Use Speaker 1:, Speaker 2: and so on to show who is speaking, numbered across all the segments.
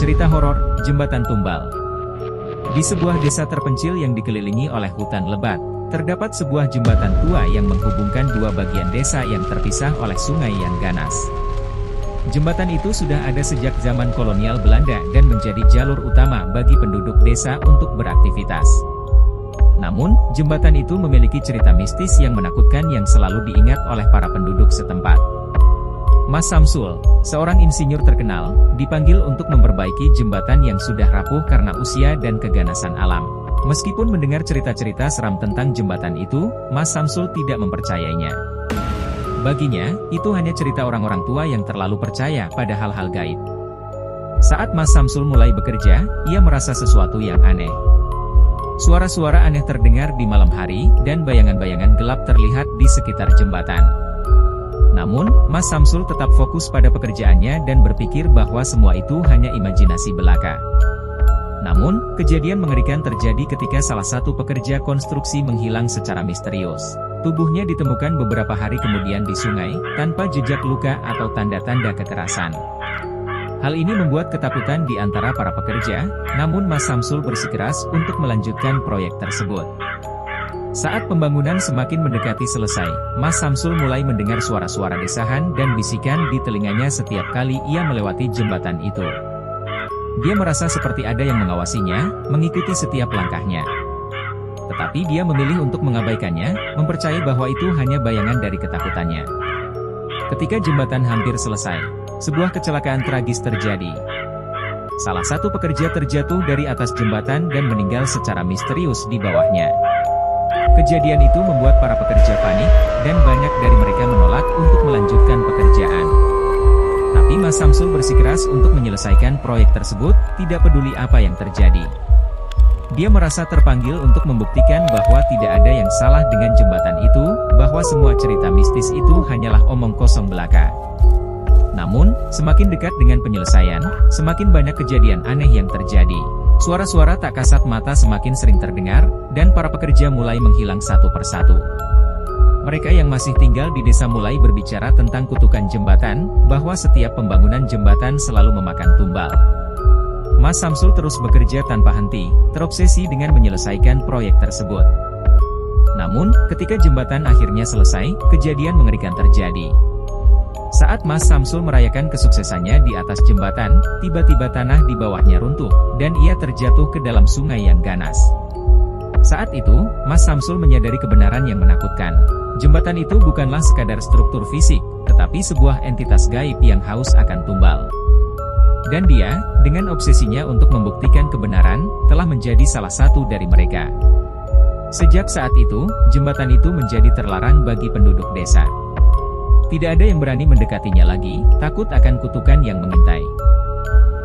Speaker 1: Cerita horor, Jembatan Tumbal. Di sebuah desa terpencil yang dikelilingi oleh hutan lebat, terdapat sebuah jembatan tua yang menghubungkan dua bagian desa yang terpisah oleh sungai yang ganas. Jembatan itu sudah ada sejak zaman kolonial Belanda dan menjadi jalur utama bagi penduduk desa untuk beraktivitas. Namun, jembatan itu memiliki cerita mistis yang menakutkan yang selalu diingat oleh para penduduk setempat. Mas Samsul, seorang insinyur terkenal, dipanggil untuk memperbaiki jembatan yang sudah rapuh karena usia dan keganasan alam. Meskipun mendengar cerita-cerita seram tentang jembatan itu, Mas Samsul tidak mempercayainya. Baginya, itu hanya cerita orang-orang tua yang terlalu percaya pada hal-hal gaib. Saat Mas Samsul mulai bekerja, ia merasa sesuatu yang aneh. Suara-suara aneh terdengar di malam hari, dan bayangan-bayangan gelap terlihat di sekitar jembatan. Namun, Mas Samsul tetap fokus pada pekerjaannya dan berpikir bahwa semua itu hanya imajinasi belaka. Namun, kejadian mengerikan terjadi ketika salah satu pekerja konstruksi menghilang secara misterius. Tubuhnya ditemukan beberapa hari kemudian di sungai, tanpa jejak luka atau tanda-tanda kekerasan. Hal ini membuat ketakutan di antara para pekerja, namun Mas Samsul bersikeras untuk melanjutkan proyek tersebut. Saat pembangunan semakin mendekati selesai, Mas Samsul mulai mendengar suara-suara desahan dan bisikan di telinganya setiap kali ia melewati jembatan itu. Dia merasa seperti ada yang mengawasinya, mengikuti setiap langkahnya. Tetapi dia memilih untuk mengabaikannya, mempercayai bahwa itu hanya bayangan dari ketakutannya. Ketika jembatan hampir selesai, sebuah kecelakaan tragis terjadi. Salah satu pekerja terjatuh dari atas jembatan dan meninggal secara misterius di bawahnya. Kejadian itu membuat para pekerja panik, dan banyak dari mereka menolak untuk melanjutkan pekerjaan. Tapi Mas Samsul bersikeras untuk menyelesaikan proyek tersebut, tidak peduli apa yang terjadi. Dia merasa terpanggil untuk membuktikan bahwa tidak ada yang salah dengan jembatan itu, bahwa semua cerita mistis itu hanyalah omong kosong belaka. Namun, semakin dekat dengan penyelesaian, semakin banyak kejadian aneh yang terjadi. Suara-suara tak kasat mata semakin sering terdengar, dan para pekerja mulai menghilang satu persatu. Mereka yang masih tinggal di desa mulai berbicara tentang kutukan jembatan, bahwa setiap pembangunan jembatan selalu memakan tumbal. Mas Samsul terus bekerja tanpa henti, terobsesi dengan menyelesaikan proyek tersebut. Namun, ketika jembatan akhirnya selesai, kejadian mengerikan terjadi. Saat Mas Samsul merayakan kesuksesannya di atas jembatan, tiba-tiba tanah di bawahnya runtuh, dan ia terjatuh ke dalam sungai yang ganas. Saat itu, Mas Samsul menyadari kebenaran yang menakutkan. Jembatan itu bukanlah sekadar struktur fisik, tetapi sebuah entitas gaib yang haus akan tumbal. Dan dia, dengan obsesinya untuk membuktikan kebenaran, telah menjadi salah satu dari mereka. Sejak saat itu, jembatan itu menjadi terlarang bagi penduduk desa. Tidak ada yang berani mendekatinya lagi, takut akan kutukan yang mengintai.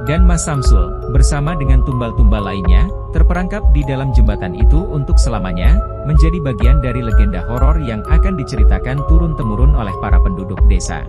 Speaker 1: Dan Mas Samsul, bersama dengan tumbal-tumbal lainnya, terperangkap di dalam jembatan itu untuk selamanya, menjadi bagian dari legenda horor yang akan diceritakan turun-temurun oleh para penduduk desa.